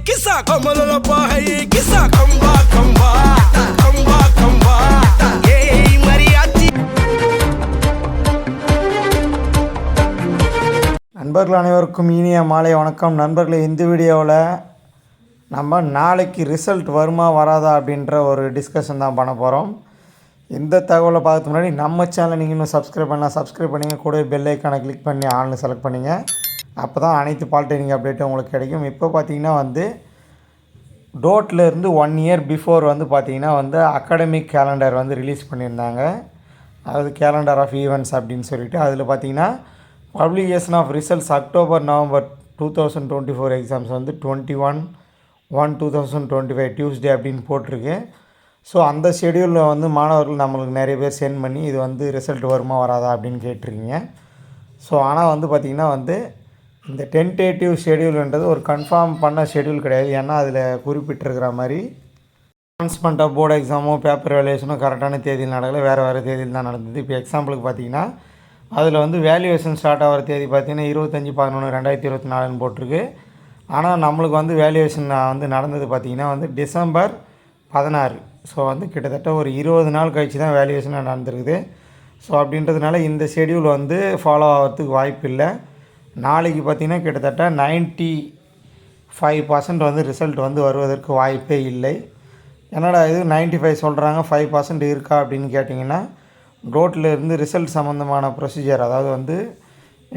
kisa komolo pahay kisa kamba kamba kamba kamba hey mariachi நண்பர்கள் அனைவருக்கும் இனிய மாலை வணக்கம். நண்பர்களே, இந்த வீடியோவில் நம்ம நாளைக்கு ரிசல்ட் வருமா வராதா அப்படின்ற ஒரு டிஸ்கஷன் தான் பண்ண போகிறோம். இந்த தகவலை பார்க்கறதுக்கு முன்னாடி நம்ம சேனலை நீங்கள் இன்னும் சப்ஸ்கிரைப் பண்ணலாம், சப்ஸ்கிரைப் பண்ணிங்க. கூட பெல் ஐக்கானை கிளிக் பண்ணி ஆன்லைன் செலக்ட் பண்ணிங்க. அப்போ தான் அனைத்து பால் ட்ரைனிங் அப்டேட்டும் உங்களுக்கு கிடைக்கும். இப்போ பார்த்திங்கன்னா டோட்லேருந்து 1 இயர் பிஃபோர் பார்த்திங்கன்னா அகாடமிக் கேலண்டர் ரிலீஸ் பண்ணியிருந்தாங்க. அதாவது கேலண்டர் ஆஃப் ஈவெண்ட்ஸ் அப்படின்னு சொல்லிட்டு அதில் பார்த்திங்கன்னா publication of results October November 2024 exams 21/1/2025 Tuesday அப்படின்னு போட்டிருக்கு. ஸோ அந்த ஷெடியூலில் மாணவர்கள் நம்மளுக்கு நிறைய பேர் சென்ட் பண்ணி இது ரிசல்ட் வருமா வராதா அப்படின்னு கேட்டிருக்கீங்க. ஸோ ஆனால் பார்த்திங்கன்னா இந்த டென்டேட்டிவ் ஷெடியூல்ன்றது ஒரு கன்ஃபார்ம் பண்ண ஷெடியூல் கிடையாது. ஏன்னா அதில் குறிப்பிட்டிருக்கிற மாதிரி அனௌன்ஸ்மெண்ட் ஆஃப் போர்டு எக்ஸாமோ பேப்பர் வேல்யூஷனோ கரெக்டான தேதியில் நடக்கலை, வேறு தேதியில் தான் நடந்தது. இப்போ எக்ஸாம்பிளுக்கு பார்த்திங்கன்னா அதில் வேல்யூவேஷன் ஸ்டார்ட் ஆகிற தேதி பார்த்திங்கன்னா 25/11/2024 போட்டிருக்கு. ஆனால் நம்மளுக்கு வேல்யூவேஷன் நடந்தது பார்த்திங்கன்னா டிசம்பர் 16. ஸோ கிட்டத்தட்ட ஒரு 20 நாள் கழிச்சு தான் வேல்யூவேஷன் நடந்திருக்குது. ஸோ அப்படின்றதுனால இந்த ஷெடியூல் ஃபாலோ ஆகிறதுக்கு வாய்ப்பு இல்லை. நாளைக்கு பார்த்திங்கன்னா கிட்டத்தட்ட 95% ரிசல்ட் வருவதற்கு வாய்ப்பே இல்லை. என்னடா இது 95 சொல்கிறாங்க, 5% இருக்கா அப்படின்னு கேட்டிங்கன்னா, டோட்லேருந்து ரிசல்ட் சம்மந்தமான ப்ரொசீஜர், அதாவது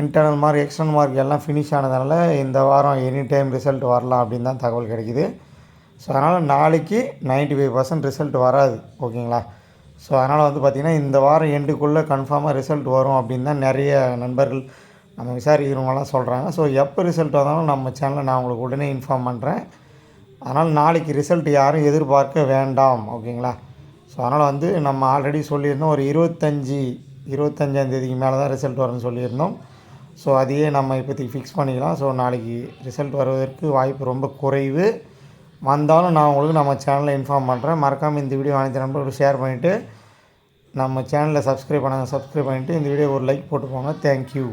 இன்டர்னல் மார்க் எக்ஸ்டர்னல் மார்க் எல்லாம் ஃபினிஷ் ஆனதுனால இந்த வாரம் எனி டைம் ரிசல்ட் வரலாம் அப்படின்னு தான் தகவல் கிடைக்குது. ஸோ அதனால் நாளைக்கு 95% ரிசல்ட் வராது, ஓகேங்களா. ஸோ அதனால் பார்த்திங்கன்னா இந்த வாரம் எண்டுக்குள்ளே கன்ஃபார்மாக ரிசல்ட் வரும் அப்படின்னு தான் நிறைய நண்பர்கள் நம்ம விசாரிக்கிறவங்களாம் சொல்கிறாங்க. ஸோ எப்போ ரிசல்ட் வந்தாலும் நம்ம சேனலில் நான் உங்களுக்கு உடனே இன்ஃபார்ம் பண்ணுறேன். அதனால் நாளைக்கு ரிசல்ட் யாரும் எதிர்பார்க்க வேண்டாம், ஓகேங்களா. ஸோ அதனால் நம்ம ஆல்ரெடி சொல்லியிருந்தோம் ஒரு 25ஆம் தேதிக்கு மேலே தான் ரிசல்ட் வரும்னு சொல்லியிருந்தோம். ஸோ அதையே நம்ம இப்போதைக்கு ஃபிக்ஸ் பண்ணிக்கலாம். ஸோ நாளைக்கு ரிசல்ட் வருவதற்கு வாய்ப்பு ரொம்ப குறைவு. வந்தாலும் நான் உங்களுக்கு நம்ம சேனலில் இன்ஃபார்ம் பண்ணுறேன். மறக்காமல் இந்த வீடியோ அனைத்து நண்பர்களும் ஷேர் பண்ணிவிட்டு நம்ம சேனலில் சப்ஸ்கிரைப் பண்ணிவிட்டு இந்த வீடியோ ஒரு லைக் போட்டு போங்க. தேங்க்யூ.